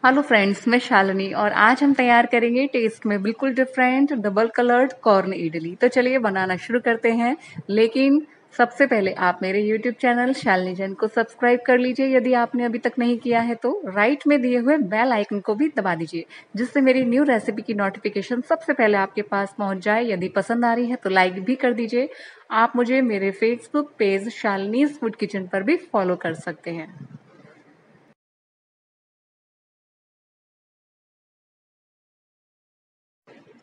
Hello friends, मैं शालिनी और आज हम तैयार करेंगे टेस्ट में बिल्कुल different double coloured corn idli. तो चलिए बनाना शुरू करते हैं। लेकिन सबसे पहले आप मेरे यूट्यूब चैनल शालिनी जैन को सब्सक्राइब कर लीजिए यदि आपने अभी तक नहीं किया है तो राइट में दिए हुए बेल आइकन को भी दबा दीजिए जिससे मेरी न्यू रेसिपी की नोटिफिकेशन सबसे पहले आपके पास पहुंच जाए। यदि पसंद आ रही है तो लाइक भी कर दीजिए। आप मुझे मेरे Facebook page Shalini's food kitchen पर भी फॉलो कर सकते हैं।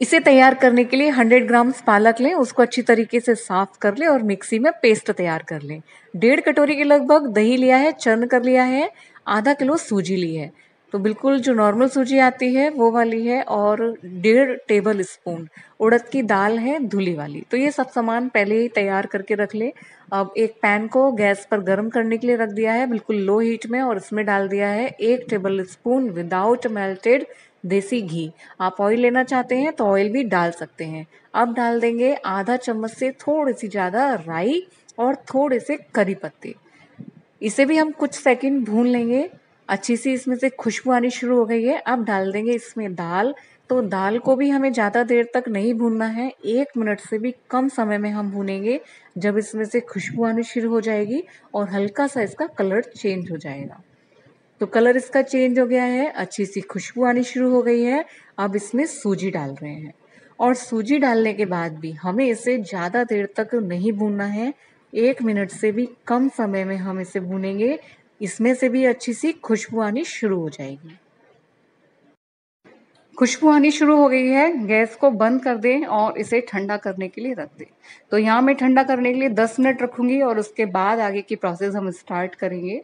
इसे तैयार करने के लिए 100 ग्राम्स पालक लें, उसको अच्छी तरीके से साफ कर लें और मिक्सी में पेस्ट तैयार कर लें। 1.5 कटोरी के लगभग दही लिया है, चर्न कर लिया है। आधा किलो सूजी ली है, तो बिल्कुल जो नॉर्मल सूजी आती है वो वाली है। और 1.5 टेबल स्पून उड़द की दाल है, धुली वाली। तो ये सब सामान पहले ही तैयार करके रख ले। अब एक पैन को गैस पर गर्म करने के लिए रख दिया है बिल्कुल लो हीट में, और इसमें डाल दिया है 1 टेबल स्पून विदाउट मेल्टेड देसी घी। आप ऑयल लेना चाहते हैं तो ऑयल भी डाल सकते हैं। अब डाल देंगे आधा चम्मच से थोड़ी सी ज़्यादा राई और थोड़े से करी पत्ते। इसे भी हम कुछ सेकंड भून लेंगे। अच्छी सी इसमें से खुशबू आनी शुरू हो गई है। अब डाल देंगे इसमें दाल। तो दाल को भी हमें ज़्यादा देर तक नहीं भूनना है, 1 मिनट से भी कम समय में हम भूनेंगे। जब इसमें से खुशबू आनी शुरू हो जाएगी और हल्का सा इसका कलर चेंज हो जाएगा, तो कलर इसका चेंज हो गया है, अच्छी सी खुशबू आनी शुरू हो गई है। अब इसमें सूजी डाल रहे हैं और सूजी डालने के बाद भी हमें इसे ज़्यादा देर तक नहीं भूनना है, 1 मिनट से भी कम समय में हम इसे भूनेंगे। इसमें से भी अच्छी सी खुशबू आनी शुरू हो जाएगी। खुशबू आनी शुरू हो गई है, गैस को बंद कर दें और इसे ठंडा करने के लिए रख दें। तो यहाँ मैं ठंडा करने के लिए 10 मिनट रखूंगी और उसके बाद आगे की प्रोसेस हम स्टार्ट करेंगे।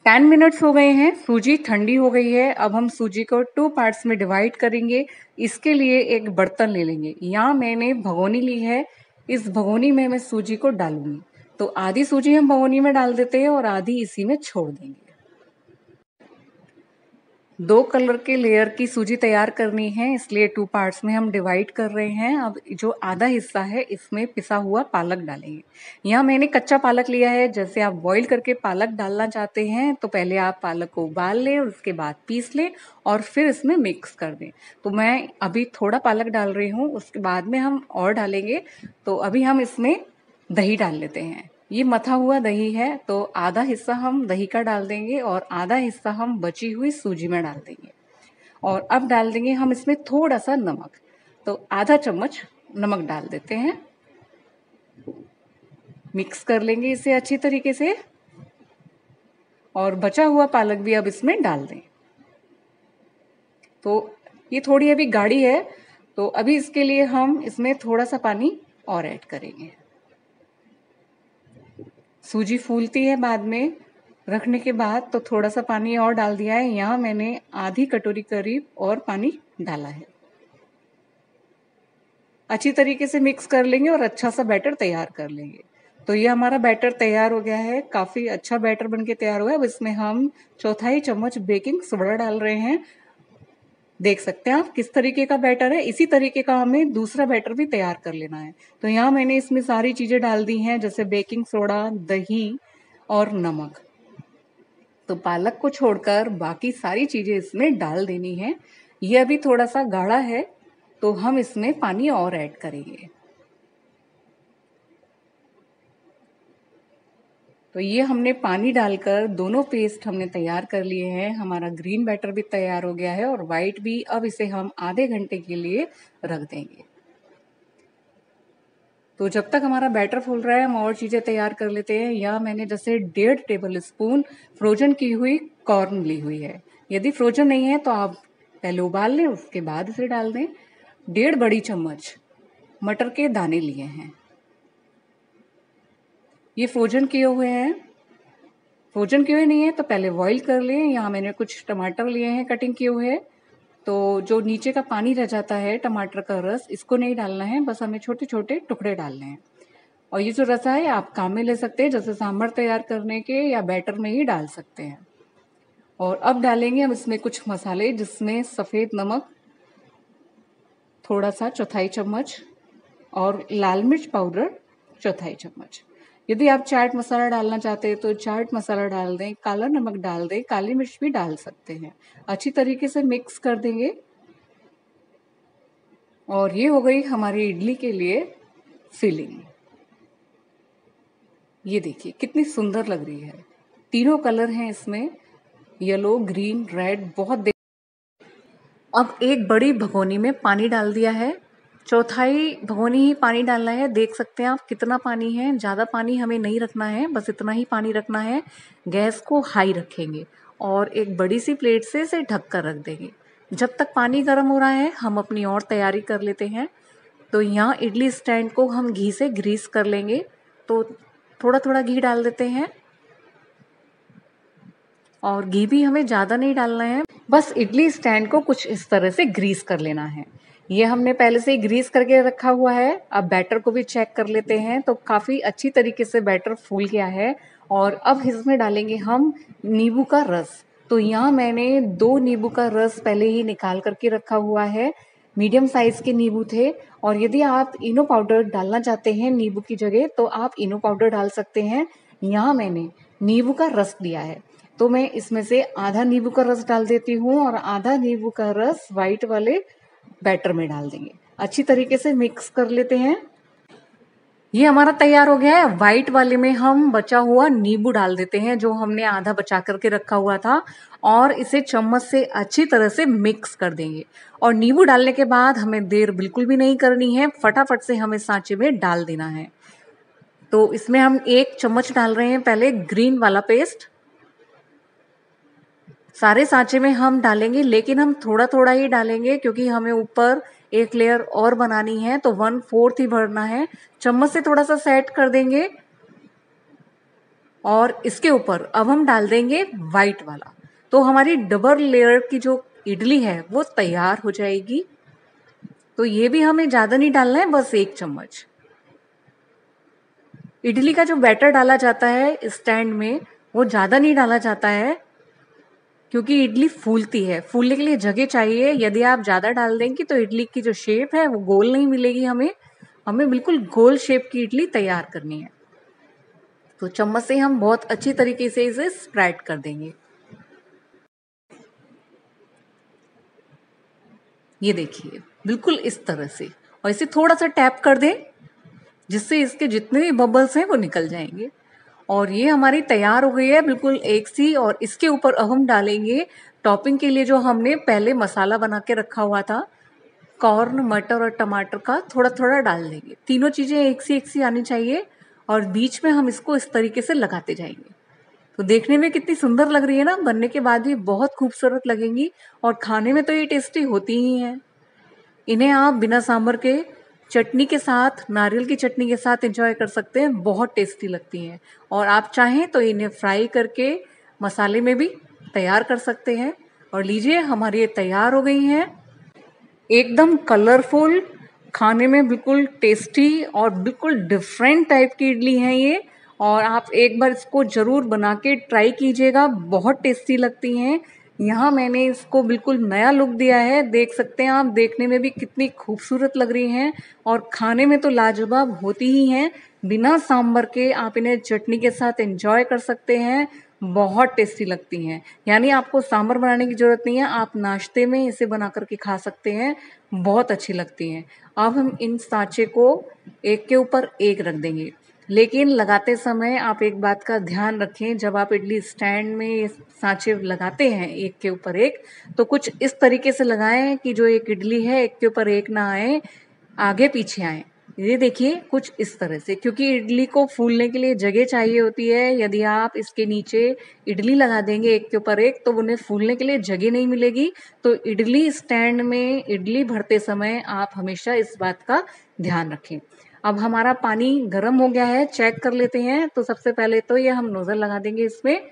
10 मिनट्स हो गए हैं, सूजी ठंडी हो गई है। अब हम सूजी को 2 पार्ट्स में डिवाइड करेंगे। इसके लिए एक बर्तन ले लेंगे। यहाँ मैंने भगोनी ली है, इस भगोनी में मैं सूजी को डालूंगी। तो आधी सूजी हम भगोनी में डाल देते हैं और आधी इसी में छोड़ देंगे। 2 कलर के लेयर की सूजी तैयार करनी है, इसलिए 2 पार्ट्स में हम डिवाइड कर रहे हैं। अब जो आधा हिस्सा है इसमें पिसा हुआ पालक डालेंगे। यहाँ मैंने कच्चा पालक लिया है। जैसे आप बॉईल करके पालक डालना चाहते हैं तो पहले आप पालक को उबाल लें और उसके बाद पीस लें और फिर इसमें मिक्स कर दें। तो मैं अभी थोड़ा पालक डाल रही हूँ, उसके बाद में हम और डालेंगे। तो अभी हम इसमें दही डाल लेते हैं। ये मथा हुआ दही है, तो आधा हिस्सा हम दही का डाल देंगे और आधा हिस्सा हम बची हुई सूजी में डाल देंगे। और अब डाल देंगे हम इसमें थोड़ा सा नमक। तो आधा चम्मच नमक डाल देते हैं। मिक्स कर लेंगे इसे अच्छी तरीके से और बचा हुआ पालक भी अब इसमें डाल दें। तो ये थोड़ी अभी गाढ़ी है, तो अभी इसके लिए हम इसमें थोड़ा सा पानी और ऐड करेंगे। सूजी फूलती है बाद में रखने के बाद, तो थोड़ा सा पानी और डाल दिया है। यहाँ मैंने आधी कटोरी करीब और पानी डाला है। अच्छी तरीके से मिक्स कर लेंगे और अच्छा सा बैटर तैयार कर लेंगे। तो ये हमारा बैटर तैयार हो गया है, काफ़ी अच्छा बैटर बनके तैयार हुआ है। अब इसमें हम चौथाई चम्मच बेकिंग सोडा डाल रहे हैं। देख सकते हैं आप किस तरीके का बैटर है। इसी तरीके का हमें दूसरा बैटर भी तैयार कर लेना है। तो यहाँ मैंने इसमें सारी चीज़ें डाल दी हैं, जैसे बेकिंग सोडा, दही और नमक। तो पालक को छोड़कर बाकी सारी चीज़ें इसमें डाल देनी है। ये अभी थोड़ा सा गाढ़ा है, तो हम इसमें पानी और ऐड करेंगे। तो ये हमने पानी डालकर दोनों पेस्ट हमने तैयार कर लिए हैं। हमारा ग्रीन बैटर भी तैयार हो गया है और वाइट भी। अब इसे हम आधे घंटे के लिए रख देंगे। तो जब तक हमारा बैटर फूल रहा है हम और चीज़ें तैयार कर लेते हैं। यहाँ मैंने जैसे 1.5 टेबल स्पून फ्रोजन की हुई कॉर्न ली हुई है। यदि फ्रोजन नहीं है तो आप पहले उबाल लें, उसके बाद इसे डाल दें। 1.5 बड़ी चम्मच मटर के दाने लिए हैं, ये फ्रोजन किए हुए हैं। फ्रोजन किए हुए नहीं है तो पहले बॉईल कर लें। यहाँ मैंने कुछ टमाटर लिए हैं कटिंग किए हुए। तो जो नीचे का पानी रह जाता है टमाटर का रस, इसको नहीं डालना है, बस हमें छोटे छोटे टुकड़े डालने हैं। और ये जो रसा है आप काम में ले सकते हैं, जैसे सांभर तैयार करने के या बैटर में ही डाल सकते हैं। और अब डालेंगे हम इसमें कुछ मसाले, जिसमें सफ़ेद नमक थोड़ा सा चौथाई चम्मच और लाल मिर्च पाउडर चौथाई चम्मच। यदि आप चाट मसाला डालना चाहते हैं तो चाट मसाला डाल दें, काला नमक डाल दें, काली मिर्च भी डाल सकते हैं। अच्छी तरीके से मिक्स कर देंगे और ये हो गई हमारी इडली के लिए फिलिंग। ये देखिए कितनी सुंदर लग रही है। तीनों कलर हैं इसमें, येलो, ग्रीन, रेड, बहुत। अब एक बड़ी भगोनी में पानी डाल दिया है, चौथाई भगोनी ही पानी डालना है। देख सकते हैं आप कितना पानी है, ज़्यादा पानी हमें नहीं रखना है, बस इतना ही पानी रखना है। गैस को हाई रखेंगे और एक बड़ी सी प्लेट से इसे ढक कर रख देंगे। जब तक पानी गर्म हो रहा है हम अपनी और तैयारी कर लेते हैं। तो यहाँ इडली स्टैंड को हम घी से ग्रीस कर लेंगे। तो थोड़ा थोड़ा घी डाल देते हैं और घी भी हमें ज़्यादा नहीं डालना है, बस इडली स्टैंड को कुछ इस तरह से ग्रीस कर लेना है। ये हमने पहले से ही ग्रीस करके रखा हुआ है। अब बैटर को भी चेक कर लेते हैं, तो काफ़ी अच्छी तरीके से बैटर फूल गया है। और अब इसमें डालेंगे हम नींबू का रस। तो यहाँ मैंने 2 नींबू का रस पहले ही निकाल करके रखा हुआ है। मीडियम साइज़ के नींबू थे, और यदि आप इनो पाउडर डालना चाहते हैं नींबू की जगह तो आप इनो पाउडर डाल सकते हैं। यहाँ मैंने नींबू का रस लिया है, तो मैं इसमें से आधा नींबू का रस डाल देती हूँ और आधा नींबू का रस वाइट वाले बैटर में डाल देंगे। अच्छी तरीके से मिक्स कर लेते हैं। ये हमारा तैयार हो गया है। वाइट वाले में हम बचा हुआ नींबू डाल देते हैं, जो हमने आधा बचा करके रखा हुआ था, और इसे चम्मच से अच्छी तरह से मिक्स कर देंगे। और नींबू डालने के बाद हमें देर बिल्कुल भी नहीं करनी है, फटाफट से हमें सांचे में डाल देना है। तो इसमें हम 1 चम्मच डाल रहे हैं पहले ग्रीन वाला पेस्ट। सारे सांचे में हम डालेंगे, लेकिन हम थोड़ा थोड़ा ही डालेंगे क्योंकि हमें ऊपर एक लेयर और बनानी है, तो 1/4 ही भरना है। चम्मच से थोड़ा सा सेट कर देंगे और इसके ऊपर अब हम डाल देंगे वाइट वाला। तो हमारी डबल लेयर की जो इडली है वो तैयार हो जाएगी। तो ये भी हमें ज़्यादा नहीं डालना है, बस 1 चम्मच। इडली का जो बैटर डाला जाता है स्टैंड में वो ज़्यादा नहीं डाला जाता है, क्योंकि इडली फूलती है। फूलने के लिए जगह चाहिए। यदि आप ज़्यादा डाल देंगी तो इडली की जो शेप है वो गोल नहीं मिलेगी। हमें बिल्कुल गोल शेप की इडली तैयार करनी है। तो चम्मच से हम बहुत अच्छी तरीके से इसे स्प्रेड कर देंगे। ये देखिए बिल्कुल इस तरह से, और इसे थोड़ा सा टैप कर दें जिससे इसके जितने भी बबल्स हैं वो निकल जाएंगे। और ये हमारी तैयार हो गई है बिल्कुल एक सी। और इसके ऊपर अब हम डालेंगे टॉपिंग के लिए जो हमने पहले मसाला बना के रखा हुआ था, कॉर्न, मटर और टमाटर का थोड़ा थोड़ा डाल देंगे। तीनों चीज़ें एक सी आनी चाहिए, और बीच में हम इसको इस तरीके से लगाते जाएंगे। तो देखने में कितनी सुंदर लग रही है ना, बनने के बाद भी बहुत खूबसूरत लगेंगी, और खाने में तो ये टेस्टी होती ही हैं। इन्हें आप बिना सांभर के चटनी के साथ, नारियल की चटनी के साथ एंजॉय कर सकते हैं, बहुत टेस्टी लगती हैं। और आप चाहें तो इन्हें फ्राई करके मसाले में भी तैयार कर सकते हैं। और लीजिए हमारी ये तैयार हो गई हैं, एकदम कलरफुल, खाने में बिल्कुल टेस्टी और बिल्कुल डिफरेंट टाइप की इडली है ये। और आप एक बार इसको ज़रूर बना के ट्राई कीजिएगा, बहुत टेस्टी लगती हैं। यहाँ मैंने इसको बिल्कुल नया लुक दिया है, देख सकते हैं आप, देखने में भी कितनी खूबसूरत लग रही हैं और खाने में तो लाजवाब होती ही हैं। बिना सांभर के आप इन्हें चटनी के साथ एंजॉय कर सकते हैं, बहुत टेस्टी लगती हैं। यानी आपको सांभर बनाने की ज़रूरत नहीं है, आप नाश्ते में इसे बना कर के खा सकते हैं, बहुत अच्छी लगती हैं। अब हम इन सांचे को एक के ऊपर एक रख देंगे, लेकिन लगाते समय आप एक बात का ध्यान रखें, जब आप इडली स्टैंड में ये सांचे लगाते हैं एक के ऊपर एक, तो कुछ इस तरीके से लगाएं कि जो एक इडली है एक के ऊपर एक ना आए, आगे पीछे आए। ये देखिए कुछ इस तरह से, क्योंकि इडली को फूलने के लिए जगह चाहिए होती है। यदि आप इसके नीचे इडली लगा देंगे एक के ऊपर एक, तो उन्हें फूलने के लिए जगह नहीं मिलेगी। तो इडली स्टैंड में इडली भरते समय आप हमेशा इस बात का ध्यान रखें। अब हमारा पानी गर्म हो गया है, चेक कर लेते हैं। तो सबसे पहले तो ये हम नोजल लगा देंगे इसमें,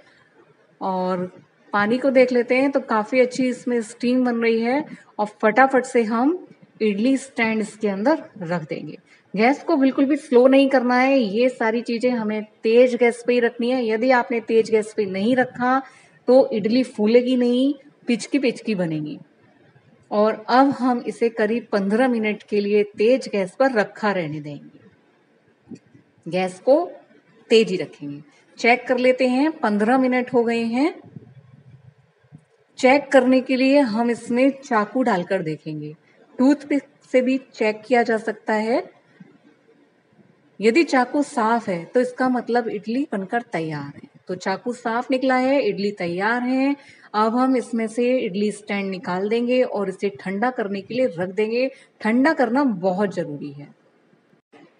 और पानी को देख लेते हैं। तो काफ़ी अच्छी इसमें स्टीम बन रही है, और फटाफट से हम इडली स्टैंड इसके अंदर रख देंगे। गैस को बिल्कुल भी स्लो नहीं करना है, ये सारी चीज़ें हमें तेज गैस पे ही रखनी है। यदि आपने तेज गैस पे नहीं रखा तो इडली फूलेगी नहीं, पिचकी पिचकी बनेगी। और अब हम इसे करीब 15 मिनट के लिए तेज गैस पर रखा रहने देंगे। गैस को तेज ही रखेंगे। चेक कर लेते हैं, 15 मिनट हो गए हैं। चेक करने के लिए हम इसमें चाकू डालकर देखेंगे। टूथपिक से भी चेक किया जा सकता है। यदि चाकू साफ है तो इसका मतलब इडली बनकर तैयार है। तो चाकू साफ निकला है, इडली तैयार है। अब हम इसमें से इडली स्टैंड निकाल देंगे और इसे ठंडा करने के लिए रख देंगे। ठंडा करना बहुत जरूरी है।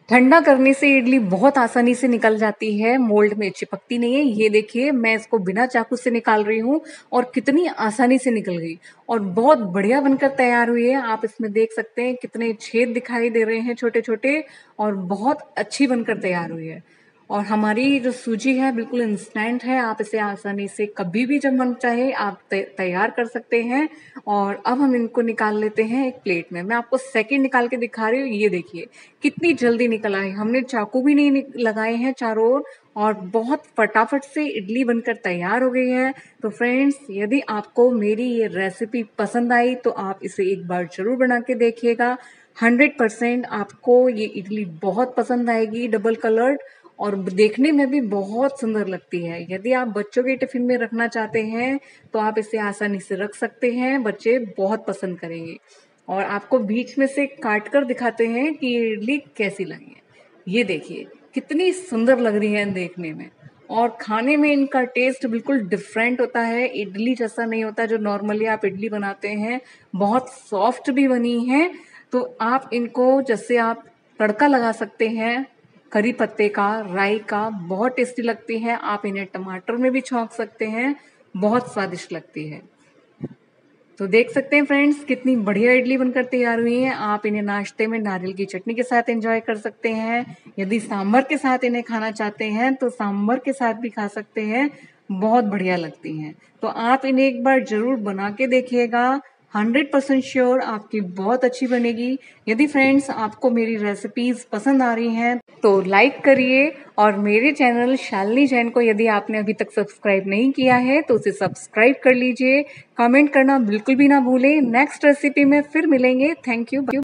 ठंडा करने से इडली बहुत आसानी से निकल जाती है, मोल्ड में चिपकती नहीं है। ये देखिए, मैं इसको बिना चाकू से निकाल रही हूँ और कितनी आसानी से निकल गई और बहुत बढ़िया बनकर तैयार हुई है। आप इसमें देख सकते हैं कितने छेद दिखाई दे रहे हैं छोटे छोटे, और बहुत अच्छी बनकर तैयार हुई है। और हमारी जो सूजी है बिल्कुल इंस्टेंट है। आप इसे आसानी से कभी भी जब मन चाहे आप तैयार कर सकते हैं। और अब हम इनको निकाल लेते हैं एक प्लेट में। मैं आपको सेकंड निकाल के दिखा रही हूँ। ये देखिए कितनी जल्दी निकल आए, हमने चाकू भी नहीं लगाए हैं चारों ओर, और बहुत फटाफट से इडली बनकर तैयार हो गई है। तो फ्रेंड्स, यदि आपको मेरी ये रेसिपी पसंद आई तो आप इसे एक बार जरूर बना के देखिएगा। 100% आपको ये इडली बहुत पसंद आएगी, डबल कलर्ड, और देखने में भी बहुत सुंदर लगती है। यदि आप बच्चों के टिफिन में रखना चाहते हैं तो आप इसे आसानी से रख सकते हैं, बच्चे बहुत पसंद करेंगे। और आपको बीच में से काट कर दिखाते हैं कि ये इडली कैसी लगी है। ये देखिए कितनी सुंदर लग रही है देखने में, और खाने में इनका टेस्ट बिल्कुल डिफरेंट होता है। इडली जैसा नहीं होता जो नॉर्मली आप इडली बनाते हैं। बहुत सॉफ्ट भी बनी है। तो आप इनको जैसे आप तड़का लगा सकते हैं करी पत्ते का, राई का, बहुत टेस्टी लगती है। आप इन्हें टमाटर में भी छौंक सकते हैं, बहुत स्वादिष्ट लगती है। तो देख सकते हैं फ्रेंड्स कितनी बढ़िया इडली बनकर तैयार हुई है। आप इन्हें नाश्ते में नारियल की चटनी के साथ एंजॉय कर सकते हैं। यदि सांभर के साथ इन्हें खाना चाहते हैं तो सांभर के साथ भी खा सकते हैं, बहुत बढ़िया लगती हैं। तो आप इन्हें एक बार जरूर बना के देखिएगा। 100% श्योर आपकी बहुत अच्छी बनेगी। यदि फ्रेंड्स आपको मेरी रेसिपीज पसंद आ रही हैं तो लाइक करिए, और मेरे चैनल शालिनी जैन को यदि आपने अभी तक सब्सक्राइब नहीं किया है तो उसे सब्सक्राइब कर लीजिए। कमेंट करना बिल्कुल भी ना भूलें। नेक्स्ट रेसिपी में फिर मिलेंगे। Thank you.